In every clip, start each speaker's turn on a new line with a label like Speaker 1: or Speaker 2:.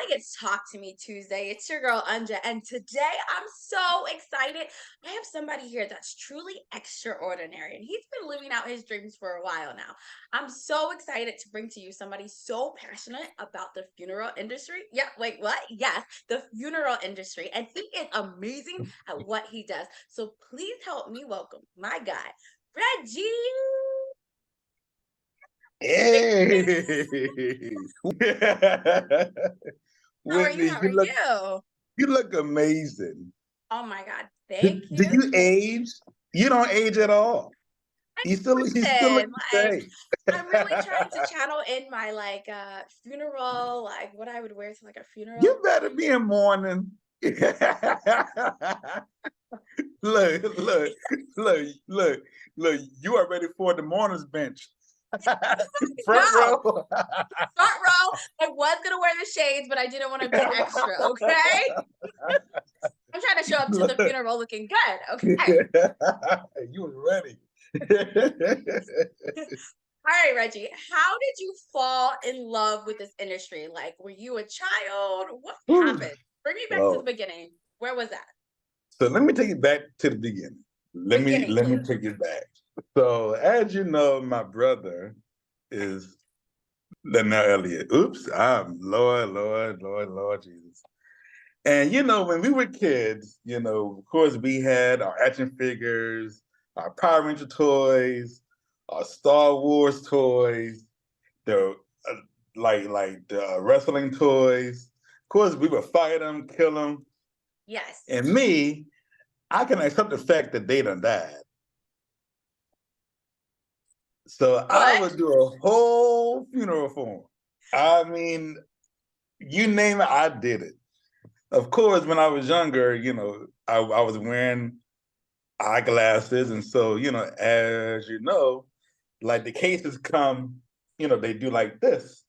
Speaker 1: It's Talk to Me Tuesday. It's your girl Anja, and today I'm so excited. I have somebody here that's truly extraordinary, and he's been living out his dreams for a while now. I'm so excited to bring to you somebody so passionate about the funeral industry. Yeah, wait, what? Yes, the funeral industry, and he is amazing at what he does. So please help me welcome my guy, Reggie.
Speaker 2: Hey,
Speaker 1: How are you?
Speaker 2: Whitney,
Speaker 1: How are you?
Speaker 2: you look amazing.
Speaker 1: Oh my God,
Speaker 2: Did,
Speaker 1: thank
Speaker 2: did
Speaker 1: you.
Speaker 2: you age? You don't age at all.
Speaker 1: I
Speaker 2: You still look
Speaker 1: listen,
Speaker 2: the
Speaker 1: like,
Speaker 2: same.
Speaker 1: I'm really trying to channel in my, funeral, like, what I would wear to, like, a
Speaker 2: You
Speaker 1: funeral.
Speaker 2: better be in mourning. Look, look, look, look. You are ready for the mourners bench. Front
Speaker 1: No,
Speaker 2: row.
Speaker 1: front row. I was gonna wear the shades, but I didn't wanna be extra, okay? I'm trying to show up to the
Speaker 2: Look.
Speaker 1: funeral looking good, okay?
Speaker 2: You was ready.
Speaker 1: Alright, Reggie, how did you fall in love with this industry? Like, were you a child? What
Speaker 2: Whew.
Speaker 1: happened? Bring me back to the
Speaker 2: Oh,
Speaker 1: beginning. Where was that?
Speaker 2: so let me take you back to the beginning.
Speaker 1: Beginning,
Speaker 2: Let me
Speaker 1: please.
Speaker 2: take you back. So as you know, my brother is Lionel Elliott. Oops, I'm Lord Jesus. And when we were kids, of course we had our action figures, our Power Ranger toys, our Star Wars toys, the the wrestling toys. Of course, we would fight them, kill them.
Speaker 1: Yes.
Speaker 2: And me, I can accept the fact that they done died. So I
Speaker 1: Good.
Speaker 2: would do a whole funeral for them. I mean, you name it, I did it. Of course, when I was younger, I was wearing eyeglasses. And so, as you know, like the cases come, they do like this,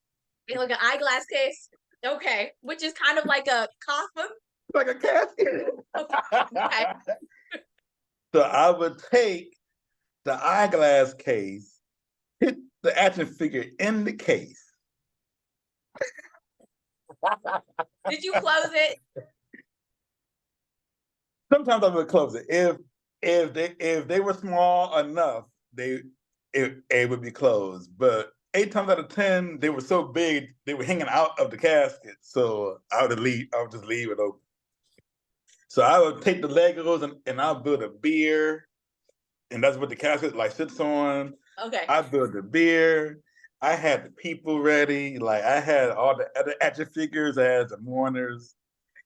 Speaker 1: Like an eyeglass case? Okay, which is kind of like a coffin?
Speaker 2: like a casket.
Speaker 1: Okay, okay.
Speaker 2: So I would take the eyeglass case, hit the action figure in the case.
Speaker 1: Did you close it?
Speaker 2: Sometimes I would close it. If they were small enough, it would be closed. But 8 times out of 10, they were so big they were hanging out of the casket. So I would just leave it open. So I would take the Legos and I'll build a beer, and that's what the casket like sits on.
Speaker 1: Okay.
Speaker 2: I built the beer. I had the people ready. Like I had all the other action figures as the mourners.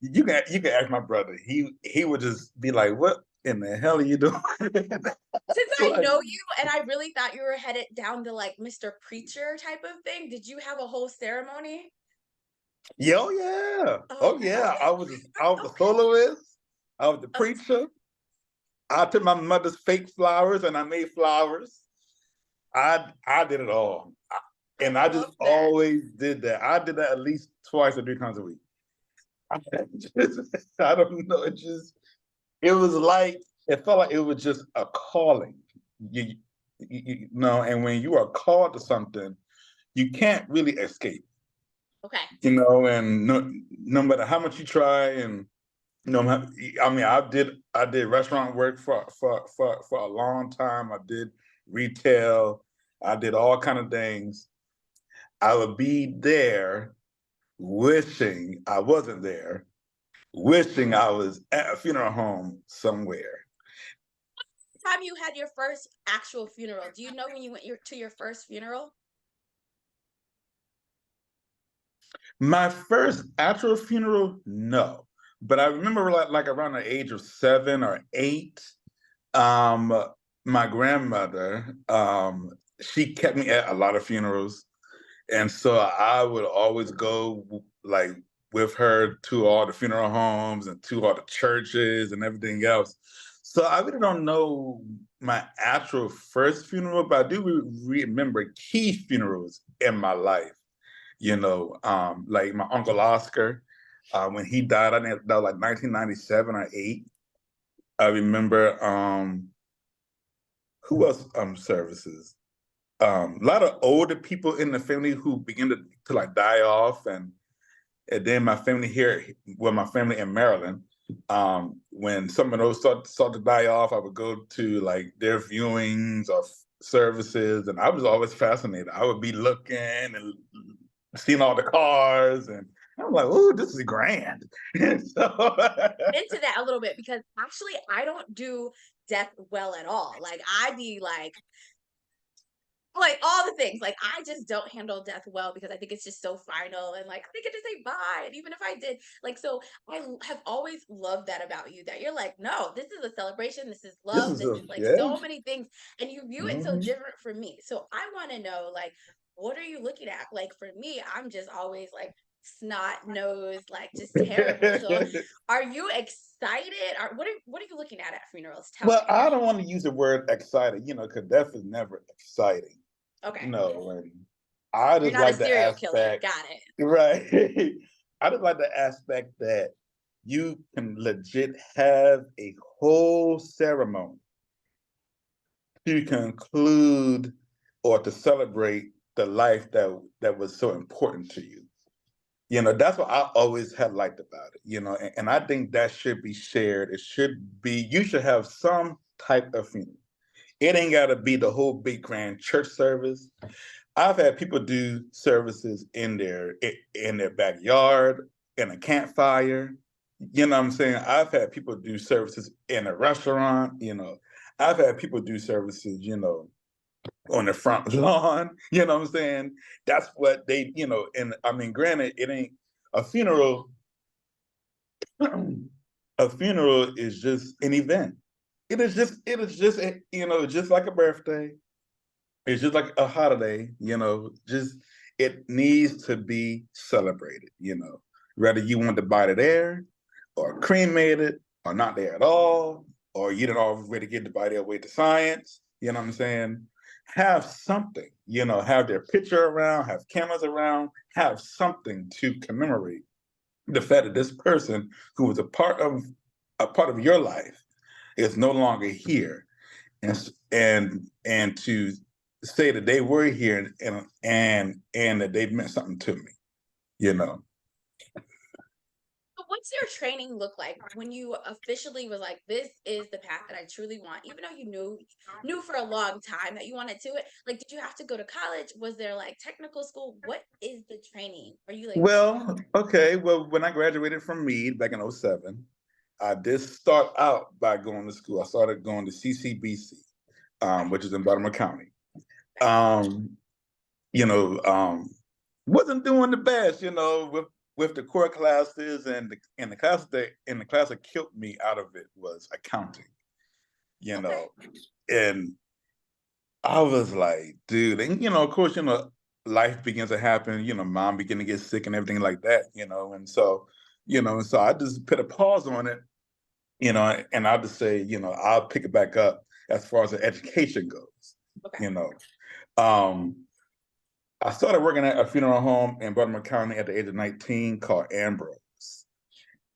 Speaker 2: You can ask my brother. He would just be like, "What in the hell are you doing?"
Speaker 1: Since I
Speaker 2: Like,
Speaker 1: know you and I really thought you were headed down to like Mr. Preacher type of thing, did you have a whole ceremony?
Speaker 2: yeah, oh yeah,
Speaker 1: Oh,
Speaker 2: oh
Speaker 1: okay,
Speaker 2: yeah.
Speaker 1: okay,
Speaker 2: I was the
Speaker 1: okay,
Speaker 2: soloist. I was the
Speaker 1: okay.
Speaker 2: preacher. I took my mother's fake flowers and I made flowers. I did it all,
Speaker 1: I
Speaker 2: and I just
Speaker 1: love that.
Speaker 2: always did that. I did that at least twice or 3 times a week. I, I don't know. It was like it felt like it was just a calling. You know, and when you are called to something, you can't really escape.
Speaker 1: Okay.
Speaker 2: And no matter how much you try, and I mean, I did restaurant work for a long time. I did retail. I did all kind of things. I would be there, wishing I wasn't there, wishing I was at a funeral home somewhere.
Speaker 1: Time you had your first actual funeral. Do you know when you went to your first funeral?
Speaker 2: My first actual funeral, no. But I remember like around the age of 7 or 8, um, my grandmother, she kept me at a lot of funerals. And so I would always go like with her to all the funeral homes and to all the churches and everything else. So I really don't know my actual first funeral, but I do remember key funerals in my life. Like my uncle Oscar, when he died, I think that was like 1997 or 8. I remember who else services? A lot of older people in the family who begin to like die off, and And then my family here, well, my family in Maryland, when some of those start to die off, I would go to like their viewings or services, and I was always fascinated. I would be looking and seeing all the cars, and I'm like, "Ooh, this is grand." And so,
Speaker 1: Into that a little bit because actually I don't do death well at all. Like I be like all the things. Like I just don't handle death well because I think it's just so final and like I get to say bye. And even if I did, like so have always loved that about you that you're like, no, this is a celebration, this is
Speaker 2: this
Speaker 1: love,
Speaker 2: is
Speaker 1: this
Speaker 2: a
Speaker 1: is like
Speaker 2: yeah.
Speaker 1: so many things. And you view it so
Speaker 2: Mhm.
Speaker 1: different from me. So I want to know like what are you looking at? Like for me, I'm just always like snot nose, like just terrible. So are you excited? Or what are you looking at funerals? Tell
Speaker 2: Well,
Speaker 1: me.
Speaker 2: I don't want to use the word excited, because death is never exciting.
Speaker 1: Okay.
Speaker 2: And I
Speaker 1: You're
Speaker 2: just
Speaker 1: not a
Speaker 2: like the
Speaker 1: serial killer.
Speaker 2: aspect,
Speaker 1: Got it.
Speaker 2: right? I just like the aspect that you can legit have a whole ceremony to conclude or to celebrate the life that was so important to you. That's what I always have liked about it, and I think that should be shared. It should be, you should have some type of funeral. It ain't got to be the whole big grand church service. I've had people do services in their backyard, in a campfire. You know what I'm saying? I've had people do services in a restaurant. I've had people do services, on the front lawn. You know what I'm saying? That's what they, and I mean, granted, it ain't a funeral. A funeral is just an event. It is just just like a birthday. It's just like a holiday, just it needs to be celebrated. Whether you want to buy it there or cremate it or not there at all, or you don't already get to buy their way to science, you know what I'm saying? Have something, have their picture around, have cameras around, have something to commemorate the fact that this person who was a part of your life is no longer here, and to say that they were here and that they meant something to me, you know.
Speaker 1: So what's your training look like when you officially was like, this is the path that I truly want, even though you knew for a long time that you wanted to it? Like, did you have to go to college? Was there like technical school? What is the training? Are you like,
Speaker 2: Well, okay. Well, when I graduated from Meade back in '07, I did start out by going to school. I started going to CCBC,
Speaker 1: okay,
Speaker 2: which is in Baltimore County.
Speaker 1: okay,
Speaker 2: Um, you know, wasn't doing the best, with the core classes, and the class that killed me out of it was accounting, you
Speaker 1: okay.
Speaker 2: know. And I was like, dude, and of course, life begins to happen, mom began to get sick and everything like that, and so I just put a pause on it, and I'll just say, I'll pick it back up as far as the education goes,
Speaker 1: Okay.
Speaker 2: you know. Um, I started working at a funeral home in Baltimore County at the age of 19 called Ambrose.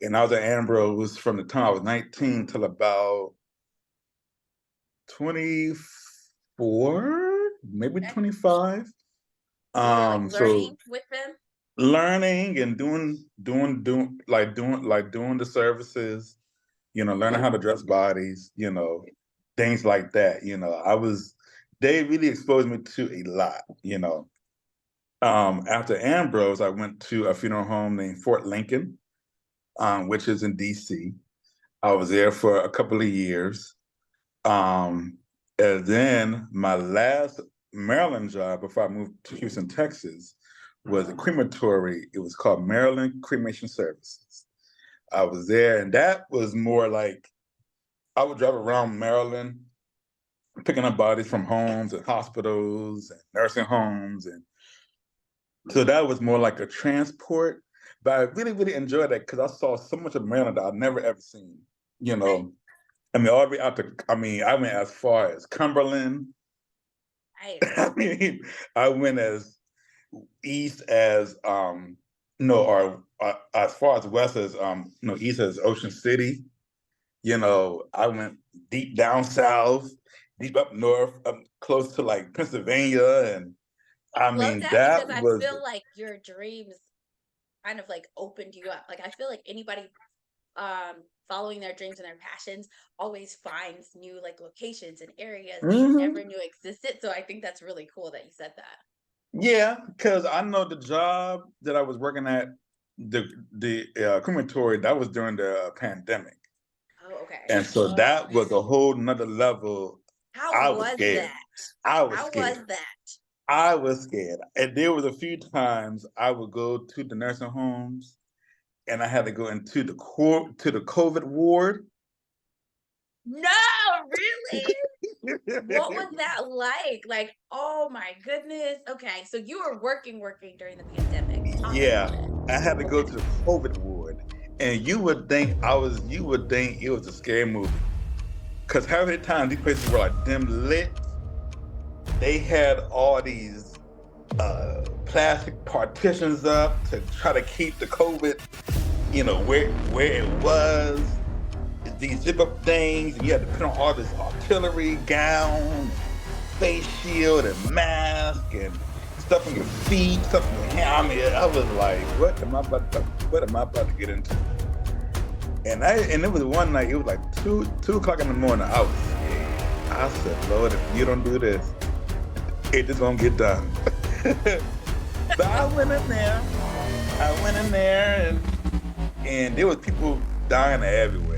Speaker 2: And I was at Ambrose from the time I was 19 till about 24, maybe
Speaker 1: Okay.
Speaker 2: 25.
Speaker 1: And you were like
Speaker 2: So
Speaker 1: learning with them?
Speaker 2: learning and doing the services, learning how to dress bodies, things like that. They really exposed me to a lot. After Ambrose, I went to a funeral home named Fort Lincoln, which is in DC. I was there for a couple of years. Um, and then my last Maryland job before I moved to Houston, Texas, was a crematory. It was called Maryland Cremation Services. I was there, and that was more like I would drive around Maryland, picking up bodies from homes and hospitals and nursing homes, and so that was more like a transport. But I really, really enjoyed that because I saw so much of Maryland that I'd never ever seen. You
Speaker 1: Okay.
Speaker 2: know, I mean, all the way out to, I mean, I went as far as Cumberland.
Speaker 1: Nice.
Speaker 2: I mean, I went as east as no, or as far as west as east as Ocean City. I went deep down south, deep up north, up close to like Pennsylvania, and I
Speaker 1: Love
Speaker 2: mean
Speaker 1: that because
Speaker 2: that
Speaker 1: I
Speaker 2: was
Speaker 1: feel like your dreams kind of like opened you up? Like I feel like anybody following their dreams and their passions always finds new like locations and areas that you
Speaker 2: Hmm.
Speaker 1: never knew existed. So I think that's really cool that you said that.
Speaker 2: Yeah, because I know the job that I was working at, the crematory, that was during the pandemic,
Speaker 1: Oh, okay.
Speaker 2: and so that was a whole nother level.
Speaker 1: How
Speaker 2: I was
Speaker 1: was
Speaker 2: scared.
Speaker 1: that?
Speaker 2: I was
Speaker 1: How was
Speaker 2: scared.
Speaker 1: that?
Speaker 2: I was scared, and there was a few times I would go to the nursing homes, and I had to go into the COVID ward.
Speaker 1: No, really? What was that like? Like, oh my goodness. Okay, so you were working during the pandemic. Talk to
Speaker 2: Yeah,
Speaker 1: me.
Speaker 2: I had to go
Speaker 1: Okay.
Speaker 2: to the COVID ward, and you would think it was a scary movie. Because how many times these places were like dim lit, they had all these plastic partitions up to try to keep the COVID, where it was. These zip up things, and you had to put on all this artillery gown, face shield, and mask, and stuff on your feet, stuff on your hand. I mean, I was like, what am I about to get into? And it was one night, it was like 2 o'clock in the morning. I was scared. I said, Lord, if you don't do this, it just won't get done. But I went in there. And there was people dying everywhere.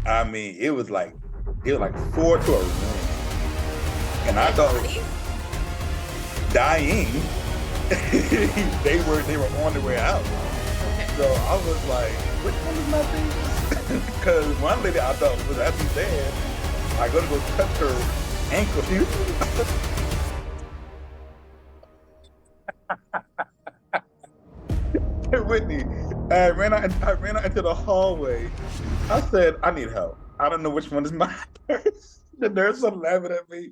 Speaker 2: I mean, it was like 4 to a room. And I
Speaker 1: Dead
Speaker 2: thought
Speaker 1: bodies?
Speaker 2: dying, they were on their way out.
Speaker 1: Okay.
Speaker 2: So I was like, which one is my baby? Because one lady I thought was actually dead. I go touch her ankle. Whitney, I ran out into the hallway. I said, I need help. I don't know which one is my purse. The nurse started laughing at me.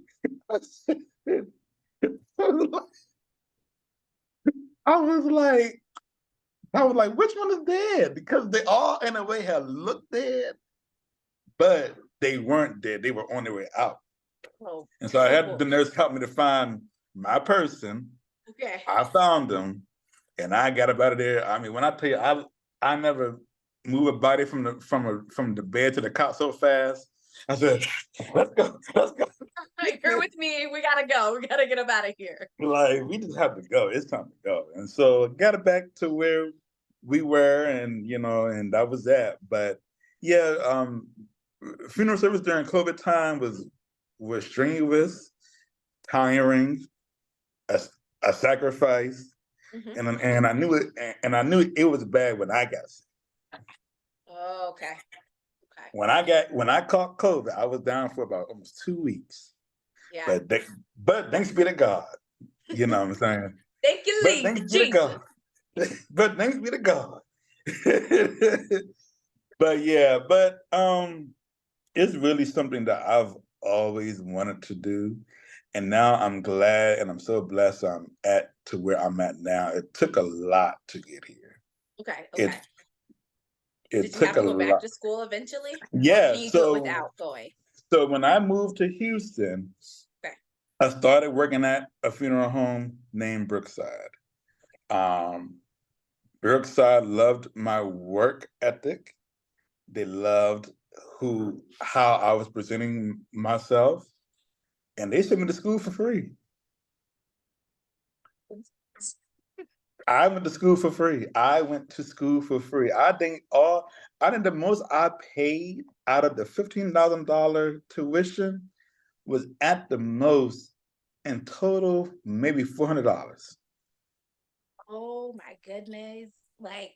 Speaker 2: I said, I was like, which one is dead? Because they all, in a way, had looked dead, but they weren't dead. They were on their way out.
Speaker 1: Oh,
Speaker 2: And so I
Speaker 1: oh
Speaker 2: had
Speaker 1: boy.
Speaker 2: the nurse help me to find my person.
Speaker 1: Okay.
Speaker 2: I found them, and I got up out of there. I mean, when I tell you, I never move a body from the bed to the couch so fast. I said, let's go, let's go.
Speaker 1: You're with me. We gotta go. We gotta get him out of here.
Speaker 2: Like, we just have to go. It's time to go. And so got it back to where we were, and and that was that. But yeah, funeral service during COVID time was strenuous, tiring, a, a sacrifice,
Speaker 1: Hmm.
Speaker 2: and I knew it, and I knew it was bad when I got sick.
Speaker 1: Oh, okay. Okay.
Speaker 2: When I caught COVID, I was down for about almost 2 weeks.
Speaker 1: Yeah.
Speaker 2: But but thanks be to God, you know what I'm saying.
Speaker 1: Thank you,
Speaker 2: But thanks be to
Speaker 1: Jesus.
Speaker 2: God. But thanks be to God. But yeah, it's really something that I've always wanted to do. And now I'm glad and I'm so blessed I'm at to where I'm at now. It took a lot to get here.
Speaker 1: Okay.
Speaker 2: It
Speaker 1: Okay.
Speaker 2: it
Speaker 1: Did you have
Speaker 2: took a
Speaker 1: to go back
Speaker 2: lot.
Speaker 1: to school eventually, or can
Speaker 2: Yeah,
Speaker 1: you do it
Speaker 2: so
Speaker 1: without going?
Speaker 2: so when I moved to Houston,
Speaker 1: Okay.
Speaker 2: I started working at a funeral home named Brookside. Um, Brookside loved my work ethic. They loved how I was presenting myself, and they sent me to school for free. I went to school for free. I went to school for free. I think the most I paid out of the $15,000 tuition was at the most in total maybe $400.
Speaker 1: Oh my goodness. Like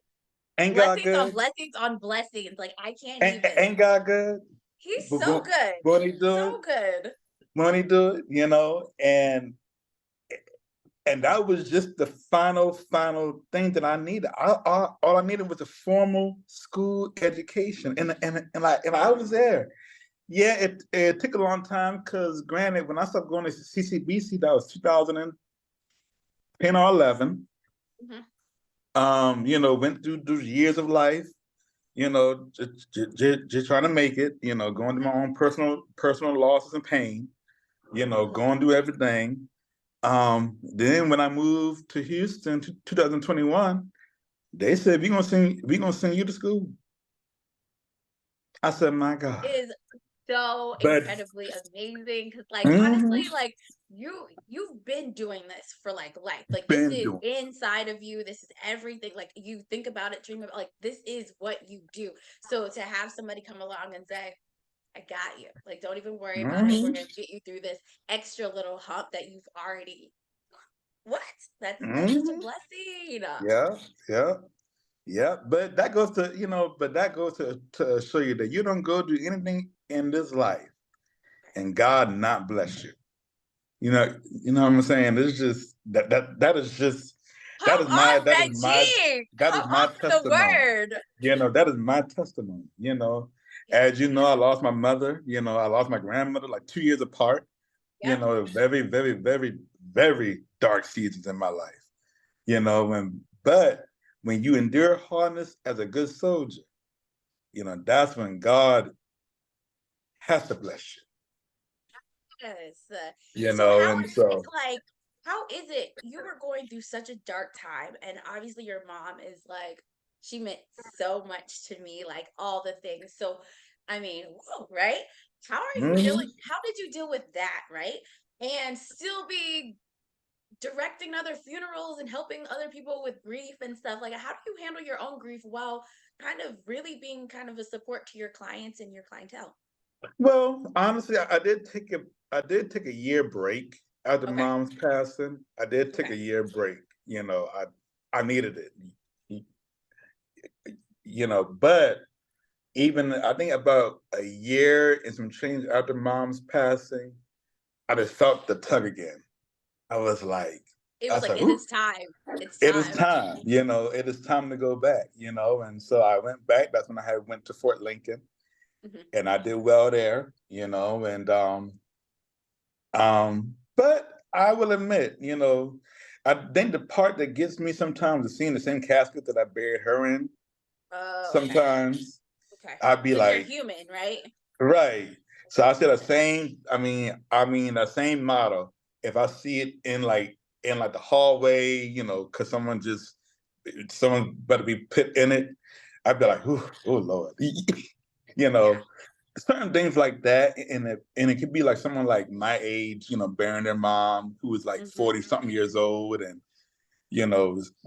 Speaker 2: Ain't God
Speaker 1: blessings on
Speaker 2: good?
Speaker 1: blessings on blessings. Like I can't even.
Speaker 2: Ain't God good?
Speaker 1: He's
Speaker 2: But
Speaker 1: so good.
Speaker 2: won't he do it?
Speaker 1: So good.
Speaker 2: Won't he do it? And that was just the final thing that I needed. All I needed was a formal school education, and I was there. Yeah, it took a long time because, granted, when I started going to CCBC, that was 2010 or 11.
Speaker 1: Hmm.
Speaker 2: Went through those years of life. Just trying to make it. Going through my own personal losses and pain. Going through everything. Then when I moved to Houston, 2021, They said we gonna send you to school. I said, my God.
Speaker 1: Is so
Speaker 2: But
Speaker 1: incredibly amazing because, like,
Speaker 2: mhm,
Speaker 1: honestly, like, you've been doing this for, like, life. Like, this
Speaker 2: been
Speaker 1: is
Speaker 2: doing.
Speaker 1: inside of you. This is everything. Like, you think about it, dream about, like, this is what you do. So to have somebody come along and say, "I got you. Like, don't even worry about it. We're
Speaker 2: Mhm,
Speaker 1: gonna get you through this extra little hump that you've already." What? That's such a
Speaker 2: mhm.
Speaker 1: blessing.
Speaker 2: Yeah, yeah, yeah. But that goes to, but that goes to show you that you don't go do anything in this life and God not bless you. You know what I'm saying? It's just that is just
Speaker 1: Come on, Reggie.
Speaker 2: that
Speaker 1: Come
Speaker 2: is my
Speaker 1: on with the
Speaker 2: testimony.
Speaker 1: word.
Speaker 2: That is my testimony.
Speaker 1: Yeah.
Speaker 2: As you know, I lost my mother. I lost my grandmother like 2 years apart.
Speaker 1: Yep.
Speaker 2: Very, very, very, very dark seasons in my life. But when you endure hardness as a good soldier, that's when God has to bless you.
Speaker 1: Yes. So
Speaker 2: You know,
Speaker 1: how
Speaker 2: and
Speaker 1: is it
Speaker 2: so
Speaker 1: like how is it you were going through such a dark time and obviously your mom is like she meant so much to me, like all the things. So I mean, whoa, right? How are you dealing?
Speaker 2: mhm.
Speaker 1: How did you deal with that, right? And still be directing other funerals and helping other people with grief and stuff. Like how do you handle your own grief while kind of really being kind of a support to your clients and your clientele?
Speaker 2: Well, honestly, I did take a year break after
Speaker 1: Okay.
Speaker 2: mom's passing. I did take
Speaker 1: Okay.
Speaker 2: a year break. I needed it. But even I think about a year and some change after mom's passing, I just felt the tug again. I was like,
Speaker 1: It
Speaker 2: I
Speaker 1: was
Speaker 2: was
Speaker 1: like
Speaker 2: like,
Speaker 1: it
Speaker 2: ooh,
Speaker 1: is time. It's
Speaker 2: it is
Speaker 1: time.
Speaker 2: time. It is time to go back. And so I went back. That's when I had went to Fort Lincoln,
Speaker 1: Mhm.
Speaker 2: and I did well there. And but I will admit, I think the part that gets me sometimes is seeing the same casket that I buried her in.
Speaker 1: Oh, okay.
Speaker 2: Sometimes
Speaker 1: Okay.
Speaker 2: I'd be
Speaker 1: Because you're
Speaker 2: like,
Speaker 1: human, right?
Speaker 2: right. So I said the same. I mean the same motto. If I see it in like the hallway, because someone better be put in it, I'd be
Speaker 1: Yeah.
Speaker 2: like, oh Lord, you
Speaker 1: Yeah.
Speaker 2: know, certain things like that, and it could be like someone like my age, burying their mom who was like
Speaker 1: Hmm.
Speaker 2: 40 something years old, and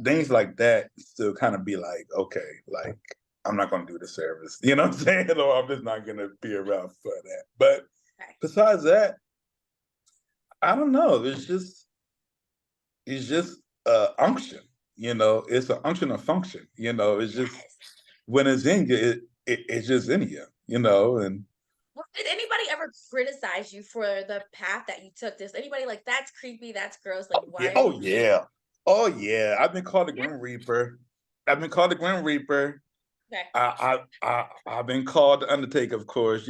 Speaker 2: things like that still kind of be like, okay, like I'm not going to do the service, you know what I'm saying? Or I'm just not going to be around for that. But
Speaker 1: Okay.
Speaker 2: besides that, I don't know. It's just unction, it's an unction of function, it's just
Speaker 1: Yes.
Speaker 2: when it's in you, it's just in you, and
Speaker 1: Well, did anybody ever criticize you for the path that you took? Does anybody like that's creepy, that's gross? Like,
Speaker 2: yeah,
Speaker 1: why are
Speaker 2: oh
Speaker 1: you doing
Speaker 2: yeah, oh yeah. I've been called the
Speaker 1: that?
Speaker 2: Grim Reaper. I've been called the Grim Reaper.
Speaker 1: Yeah. Okay.
Speaker 2: I've been called the Undertaker, of course.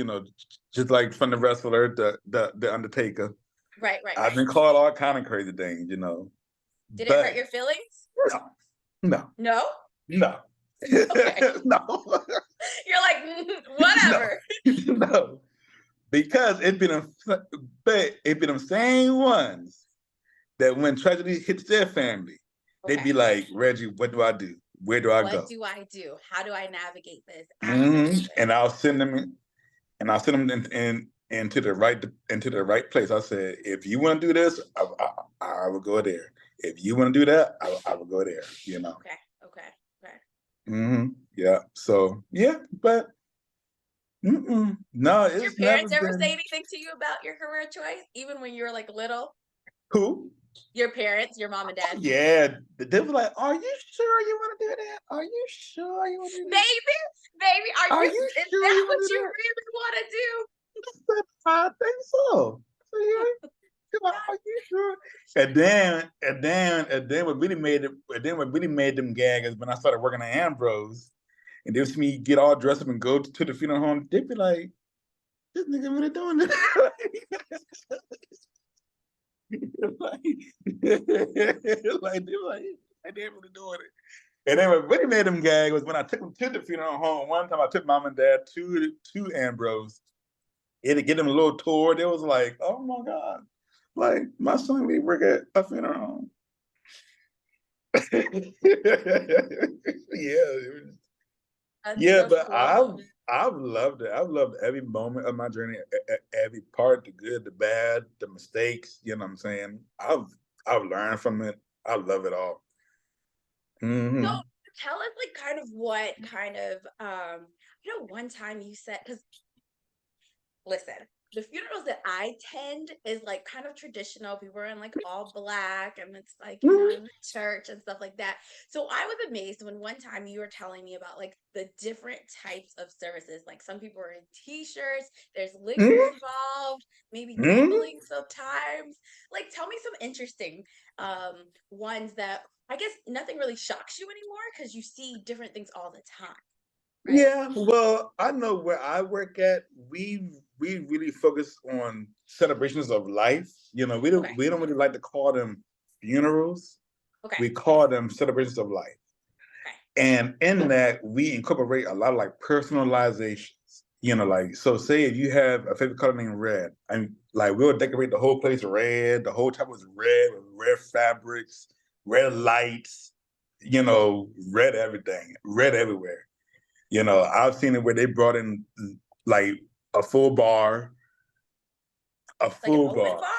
Speaker 2: Just like from the wrestler, the Undertaker.
Speaker 1: Right, right,
Speaker 2: I've
Speaker 1: right.
Speaker 2: been called all kind of crazy things.
Speaker 1: Did it hurt
Speaker 2: But
Speaker 1: your feelings?
Speaker 2: no, no,
Speaker 1: No?
Speaker 2: no,
Speaker 1: Okay.
Speaker 2: no,
Speaker 1: You're like,
Speaker 2: no,
Speaker 1: whatever.
Speaker 2: no, because it been them same ones that when tragedy hits their family, they
Speaker 1: Okay.
Speaker 2: be like, Reggie, what do I do? Where do I
Speaker 1: What
Speaker 2: go?
Speaker 1: do I do? How do I navigate this? Absolutely.
Speaker 2: And I'll send them into the right place. I said, if you want to do this, I will go there. If you want to do that, I will go there.
Speaker 1: Okay. Okay. Okay.
Speaker 2: Yeah. So yeah, but no,
Speaker 1: Did your
Speaker 2: it's never
Speaker 1: parents ever say
Speaker 2: been
Speaker 1: anything to you about your career choice, even when you were like little?
Speaker 2: who.
Speaker 1: Your parents, your mom and
Speaker 2: Oh
Speaker 1: dad?
Speaker 2: yeah, they were like, "Are you sure you want to do that? Are you sure you want to do that?
Speaker 1: Baby, baby,
Speaker 2: Are you
Speaker 1: is
Speaker 2: sure
Speaker 1: that
Speaker 2: you want
Speaker 1: what
Speaker 2: to do
Speaker 1: you
Speaker 2: that?"
Speaker 1: really want to do?
Speaker 2: I said, I think so. So yeah, she's like, are you sure? And then what really made them gag is when I started working at Ambrose, and they see me get all dressed up and go to the funeral home. They'd be like, "This nigga really doing this?" like, like they really doing it. And then what really made them gag was when I took them to the funeral home. One time I took mom and dad to Ambrose. And to get them a little tour. They was like, "Oh my god, like my son we work at a funeral home." Yeah,
Speaker 1: That's
Speaker 2: yeah,
Speaker 1: so
Speaker 2: but
Speaker 1: cool.
Speaker 2: I've loved it. I've loved every moment of my journey, every part, the good, the bad, the mistakes. You know what I'm saying? I've learned from it. I love it all.
Speaker 1: So
Speaker 2: Hmm.
Speaker 1: tell us like kind of what kind of one time you said, because listen, the funerals that I tend is like kind of traditional. People are in like all black and it's like, in the church and stuff like that. So I was amazed when one time you were telling me about like the different types of services. Like some people are in t-shirts, there's liquor
Speaker 2: Hmm.
Speaker 1: involved, maybe
Speaker 2: Hmm.
Speaker 1: gambling sometimes. Like tell me some interesting ones that I guess nothing really shocks you anymore because you see different things all the time, right?
Speaker 2: Yeah, well, I know where I work at, we really focus on celebrations of life. You know,
Speaker 1: Okay.
Speaker 2: we don't really like to call them funerals.
Speaker 1: Okay.
Speaker 2: We call them celebrations of life.
Speaker 1: Okay.
Speaker 2: And in that, we incorporate a lot of like personalizations. You know, like so. Say if you have a favorite color named red, and like we'll decorate the whole place red. The whole top was red with red fabrics, red lights. You know, red everything, red everywhere. You know, I've seen it where they brought in like a full bar, a
Speaker 1: Like an
Speaker 2: full
Speaker 1: open
Speaker 2: bar.
Speaker 1: bar?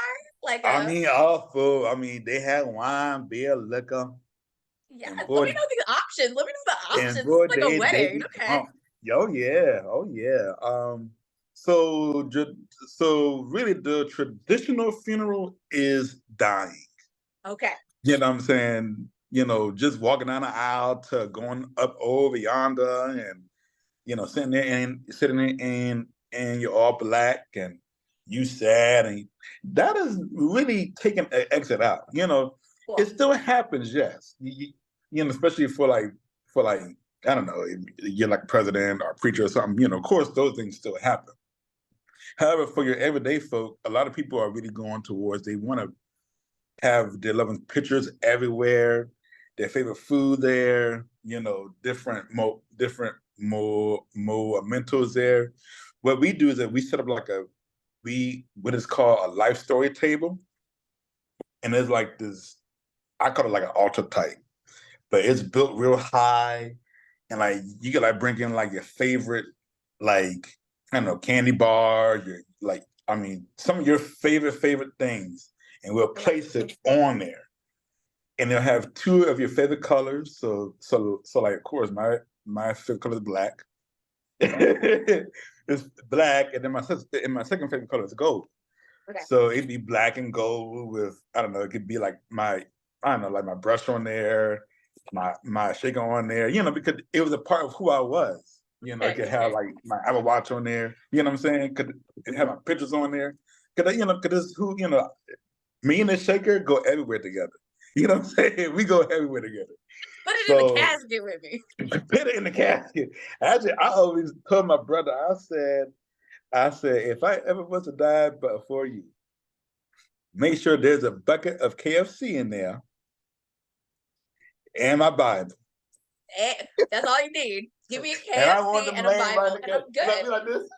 Speaker 1: Like
Speaker 2: I
Speaker 1: a
Speaker 2: mean, all full. I mean, they had wine, beer, liquor,
Speaker 1: yes,
Speaker 2: and
Speaker 1: let
Speaker 2: boy,
Speaker 1: me know these options. Let me know the
Speaker 2: and
Speaker 1: options. This is
Speaker 2: boy,
Speaker 1: like a
Speaker 2: they
Speaker 1: wedding.
Speaker 2: be
Speaker 1: Okay.
Speaker 2: drunk. Oh yeah, oh yeah. So so really, the traditional funeral is dying.
Speaker 1: Okay.
Speaker 2: You know what I'm saying? You know, just walking down the aisle to going up over yonder, and you know, sitting there and you're all black and you sad, and that is really taking an exit out. You know, it
Speaker 1: Cool.
Speaker 2: still happens, yes. You know, especially for like I don't know, if you're like president or preacher or something. You know, of course those things still happen. However, for your everyday folk, a lot of people are really going towards they want to have their loved ones pictures everywhere, their favorite food there, you know, different more mementos there. What we do is that we set up like we what is called a life story table, and it's like this. I call it like an altar type, but it's built real high, and like you can like bring in like your favorite, like I don't know, candy bar, your like I mean some of your favorite things, and we'll
Speaker 1: Okay.
Speaker 2: place it on there, and they'll have two of your favorite colors. So like of course my favorite color is black. It's black, and then my second favorite color is gold.
Speaker 1: Okay.
Speaker 2: So it'd be black and gold with I don't know. It could be like I don't know, like my brush on there, my shaker on there. You know, because it was a part of who I was. You know, it
Speaker 1: Okay.
Speaker 2: could have
Speaker 1: Okay.
Speaker 2: like my Apple Watch on there. You know what I'm saying? Could it have my pictures on there? Could you know? Could this who you know? Me and the shaker go everywhere together. You know what I'm saying? We go everywhere together.
Speaker 1: Put it in the
Speaker 2: So
Speaker 1: casket with me.
Speaker 2: put it in the casket. Actually, I always told my brother, I said, if I ever was to die before you, make sure there's a bucket of KFC in there and my Bible.
Speaker 1: That's all you need. Give me a
Speaker 2: And I want
Speaker 1: KFC
Speaker 2: them
Speaker 1: and a
Speaker 2: laying right
Speaker 1: Bible, and
Speaker 2: together.
Speaker 1: I'm
Speaker 2: You know,
Speaker 1: good.
Speaker 2: be like this,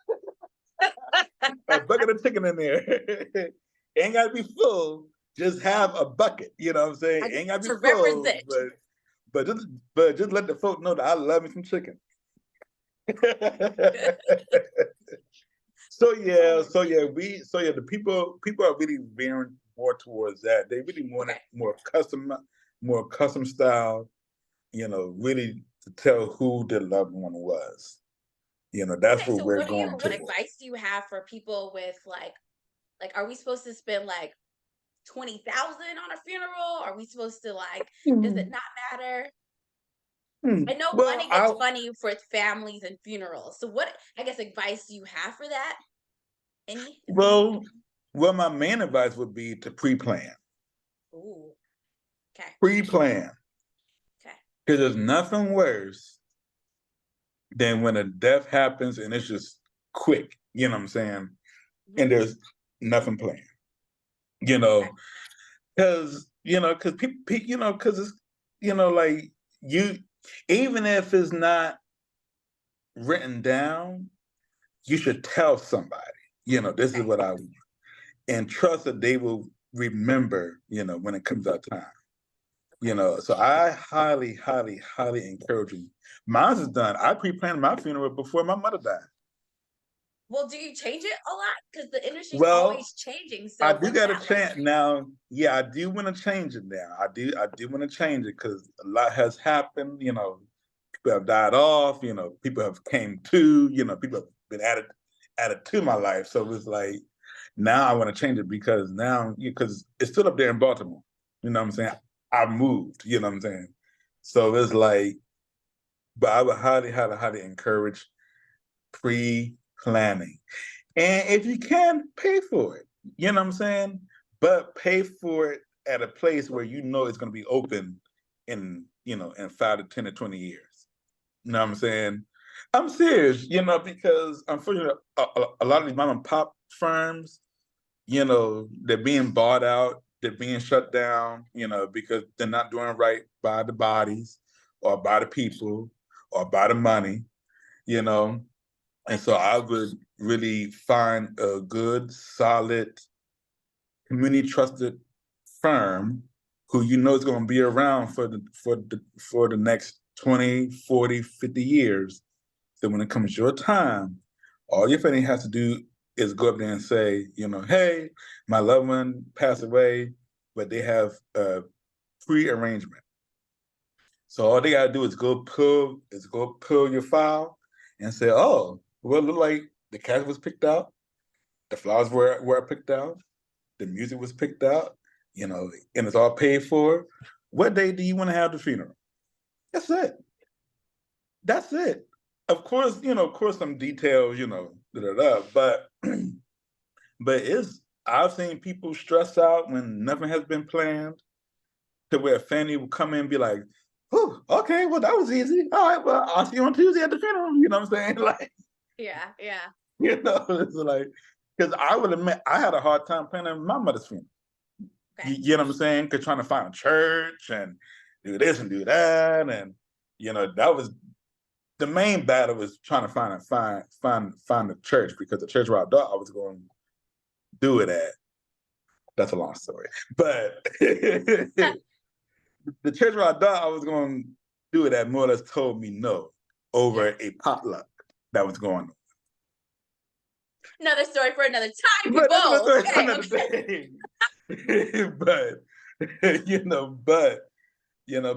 Speaker 2: a bucket of chicken in there. Ain't gotta be full. Just have a bucket. You know what I'm saying?
Speaker 1: I just
Speaker 2: Ain't gotta be
Speaker 1: to
Speaker 2: full,
Speaker 1: represent.
Speaker 2: but just let the folk know that I love me some chicken.
Speaker 1: Oh,
Speaker 2: So yeah, the people are really veering more towards that. They really want it
Speaker 1: okay.
Speaker 2: more custom style. You know, really to tell who their loved one was. You know, that's
Speaker 1: Okay.
Speaker 2: what
Speaker 1: So
Speaker 2: we're going
Speaker 1: what
Speaker 2: toward.
Speaker 1: advice do you have for people with like are we supposed to spend like 20,000 on a funeral? Are we supposed to like does it
Speaker 2: Hmm.
Speaker 1: not matter?
Speaker 2: Hmm.
Speaker 1: I know
Speaker 2: Well,
Speaker 1: money gets funny for families and funerals. So what I guess advice do you have for that? Any?
Speaker 2: well, well, my main advice would be to pre-plan,
Speaker 1: Ooh. Okay.
Speaker 2: pre-plan,
Speaker 1: Okay.
Speaker 2: because there's nothing worse than when a death happens and it's just quick. You know what I'm saying?
Speaker 1: Mhm.
Speaker 2: And there's nothing planned. You
Speaker 1: Okay.
Speaker 2: know, because people, you know, because it's like you, even if it's not written down, you should tell somebody. You know, this is
Speaker 1: Okay.
Speaker 2: what I want, and trust that they will remember. You know, when it comes out time. You
Speaker 1: Okay.
Speaker 2: know, so I highly, highly, highly encourage you. Mine is done. I pre-planned my funeral before my mother died.
Speaker 1: Well, do you change it a lot? Because the industry's
Speaker 2: Well,
Speaker 1: always changing.
Speaker 2: I
Speaker 1: So
Speaker 2: do
Speaker 1: what's
Speaker 2: got to
Speaker 1: that like?
Speaker 2: change now. Yeah, I do want to change it now. I do want to change it because a lot has happened. You know, people have died off. You know, people have came to. You know, people have been added to my life. So it's like now I want to change it because now because it's still up there in Baltimore. You know what I'm saying? I moved. You know what I'm saying? So it's like, but I would highly, highly, highly encourage pre-planning. And if you can, pay for it. You know what I'm saying? But pay for it at a place where you know it's going to be open in, you know, in 5 to 10 to 20 years. You know what I'm saying? I'm serious, you know, because unfortunately, a lot of these mom and pop firms, you know, they're being bought out, they're being shut down, you know, because they're not doing right by the bodies or by the people or by the money, you know. And
Speaker 1: I
Speaker 2: so
Speaker 1: get
Speaker 2: I
Speaker 1: it.
Speaker 2: would really find a good, solid, community trusted firm who you know is going to be around for the next 20, 40, 50 years. So when it comes your time, all your family has to do is go up there and say, you know, hey, my loved one passed away, but they have a pre-arrangement. So all they gotta do is go pull your file and say, oh, well, it look like the casket was picked out, the flowers were picked out, the music was picked out, you know, and it's all paid for. What day do you want to have the funeral? That's it. That's it. Of course, you know, of course, some details, you know, but but it's I've seen people stress out when nothing has been planned to where a family will come in and be like, "Oh, okay, well that was easy. All right, well I'll see you on Tuesday at the funeral." You know what I'm saying? Like,
Speaker 1: Yeah, yeah.
Speaker 2: you know, it's like because I would admit I had a hard time planning my mother's funeral.
Speaker 1: Okay.
Speaker 2: You know what I'm saying? Because trying to find a church and do this and do that, and you know that was the main battle was trying to find a church because the church where I thought I was going to do it at. That's a long story, but the church where I thought I was going to do it at more or less told me no
Speaker 1: Yeah.
Speaker 2: over a potluck that was going on.
Speaker 1: Another story for another time,
Speaker 2: But
Speaker 1: people.
Speaker 2: that's another story for
Speaker 1: Okay,
Speaker 2: another
Speaker 1: okay.
Speaker 2: day. but you know, but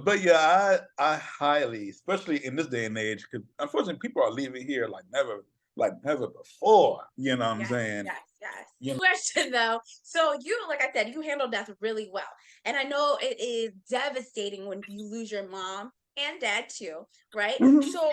Speaker 2: but yeah, I highly, especially in this day and age, because unfortunately people are leaving here like never before. You know what I'm
Speaker 1: Yes,
Speaker 2: saying?
Speaker 1: yes, yes.
Speaker 2: You know.
Speaker 1: Question though. So you, like I said, you handle death really well. And I know it is devastating when you lose your mom and dad too, right?
Speaker 2: Mhm.
Speaker 1: So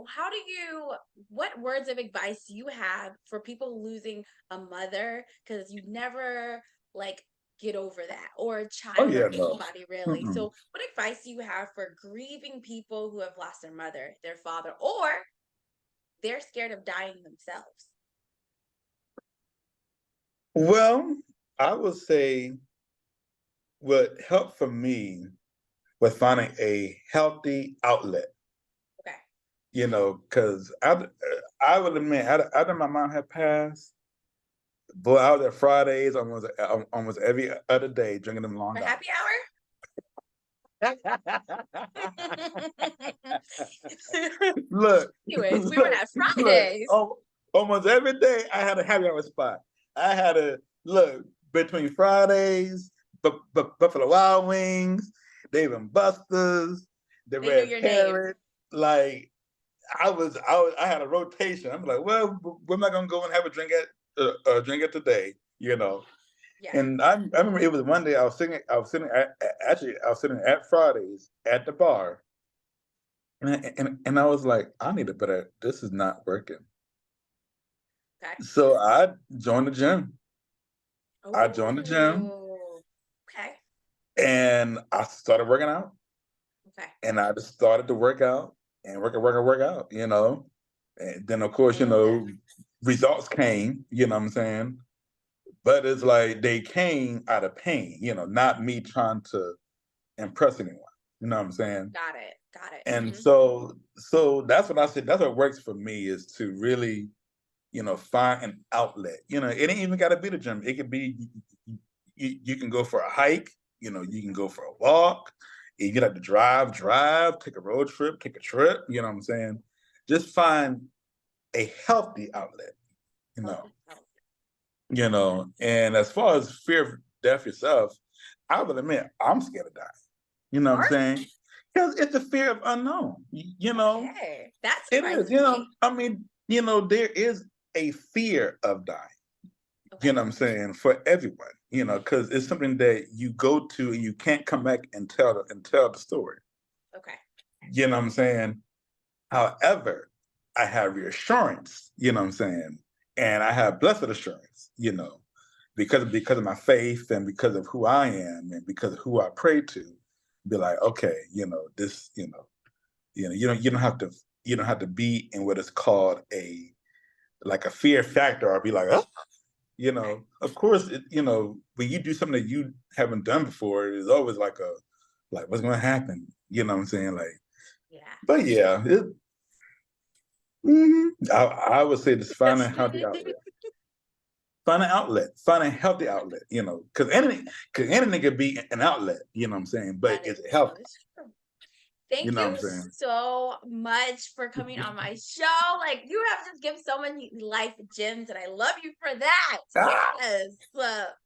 Speaker 1: how do you what words of advice do you have for people losing a mother? Because you never like get over that, or a
Speaker 2: Oh
Speaker 1: child, or
Speaker 2: yeah, no.
Speaker 1: anybody really.
Speaker 2: Mm-mm.
Speaker 1: So what advice do you have for grieving people who have lost their mother, their father, or they're scared of dying themselves?
Speaker 2: Well, I would say what helped for me was finding a healthy outlet.
Speaker 1: Okay.
Speaker 2: You know, because I would admit after my mom had passed, boy, I was at Fridays almost every other day drinking them
Speaker 1: For
Speaker 2: Long
Speaker 1: happy hour?
Speaker 2: look,
Speaker 1: Anyways, we were
Speaker 2: look,
Speaker 1: at
Speaker 2: look.
Speaker 1: Fridays.
Speaker 2: Almost every day I had a happy hour spot. I had a look between Fridays, Buffalo Wild Wings, Dave and Buster's, the
Speaker 1: They knew
Speaker 2: Red
Speaker 1: your name.
Speaker 2: Parrot. Like I had a rotation. I'm like, well, we're not gonna go and have a drink at today, you know.
Speaker 1: Yeah.
Speaker 2: And I remember it was one day I was sitting at Fridays at the bar, and I was like, I need a better. This is not working.
Speaker 1: Okay.
Speaker 2: So I joined the gym. I joined the gym
Speaker 1: Oh. Okay.
Speaker 2: and I started working out.
Speaker 1: Okay.
Speaker 2: And I just started to work out and work out, you know. And then of course, you
Speaker 1: Yeah.
Speaker 2: know, results came, you know what I'm saying? But it's like they came out of pain, you know, not me trying to impress anyone. You know what I'm saying?
Speaker 1: Got it. Got it.
Speaker 2: And
Speaker 1: Hmm.
Speaker 2: so that's what I said. That's what works for me is to really, you know, find an outlet. You know, it ain't even gotta be the gym. It could be you can go for a hike, you know, you can go for a walk, If you like to drive, take a road trip, take a trip, you know what I'm saying? Just find a healthy outlet, you know. You know, and as far as fear of death yourself, I will admit I'm scared of dying. You know what I'm saying? Because it's the fear of unknown. You know,
Speaker 1: Okay, that
Speaker 2: it is.
Speaker 1: surprises
Speaker 2: You know,
Speaker 1: me.
Speaker 2: I mean, you know, there is a fear of dying. You
Speaker 1: Okay.
Speaker 2: know what I'm saying? For everyone, you know, because it's something that you go to and you can't come back and tell the story.
Speaker 1: Okay.
Speaker 2: You know what I'm saying? However, I have reassurance, you know what I'm saying? And I have blessed assurance, you know, because of my faith and because of who I am and because of who I pray to, be like, okay, you know, this, you don't have to be in what is called a like a fear factor or be like, oh, you know, of course, you know, when you do something that you haven't done before, it's always like what's going to happen? You know what I'm saying? Like,
Speaker 1: Yeah.
Speaker 2: but yeah, I would say just find a healthy outlet. Find an outlet. Find a healthy outlet. You know, because anything could be an outlet. You know what I'm saying? But
Speaker 1: That
Speaker 2: is
Speaker 1: is,
Speaker 2: it
Speaker 1: that
Speaker 2: healthy?
Speaker 1: is true.
Speaker 2: You
Speaker 1: Thank
Speaker 2: know what
Speaker 1: you
Speaker 2: I'm saying?
Speaker 1: so much for coming on my show. Like, you have just given so many life gems, and I love you for that.
Speaker 2: Ah!
Speaker 1: Yes.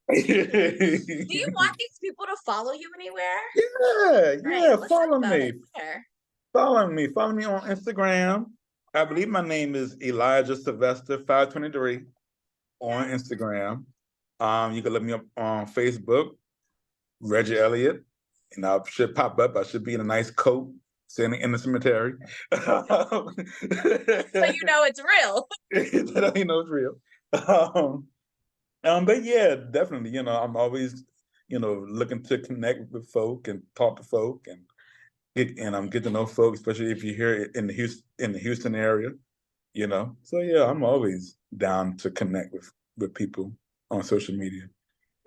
Speaker 1: Do you want these people to follow you anywhere?
Speaker 2: Yeah,
Speaker 1: Right.
Speaker 2: yeah.
Speaker 1: Let's talk
Speaker 2: Follow
Speaker 1: about
Speaker 2: me.
Speaker 1: it. Where?
Speaker 2: Follow me. Follow me on Instagram. I believe my name is Elijah Sylvester 523 on Instagram. You can look me up on Facebook, Reggie Elliott, and I should pop up. I should be in a nice coat, sitting in the cemetery.
Speaker 1: So you know it's real.
Speaker 2: That you know it's real. But yeah, definitely. You know, I'm always, you know, looking to connect with folk and talk to folk and get to know folks, especially if you're here in the Houston area. You know, so yeah, I'm always down to connect with people on social media.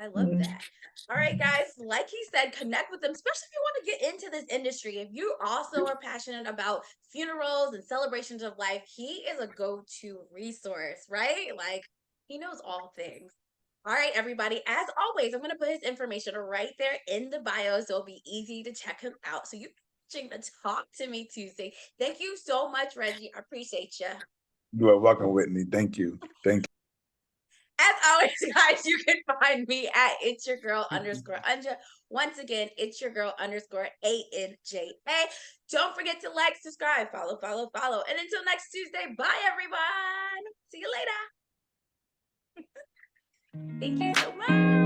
Speaker 1: I love
Speaker 2: Mhm.
Speaker 1: that. All right, guys. Like he said, connect with them, especially if you want to get into this industry. If you also are passionate about funerals and celebrations of life, he is a go to resource, right? Like, he knows all things. All right, everybody. As always, I'm going to put his information right there in the bio so it'll be easy to check him out. So you can talk to me Tuesday. Thank you so much, Reggie. I appreciate you.
Speaker 2: You are welcome, Whitney. Thank you. Thank
Speaker 1: As always, guys, you can find me at it's your girl
Speaker 2: you.
Speaker 1: underscore Anja. Once again, it's your girl underscore ANJA. Don't forget to like, subscribe, follow. And until next Tuesday, bye everyone. See you later. Thank you so much.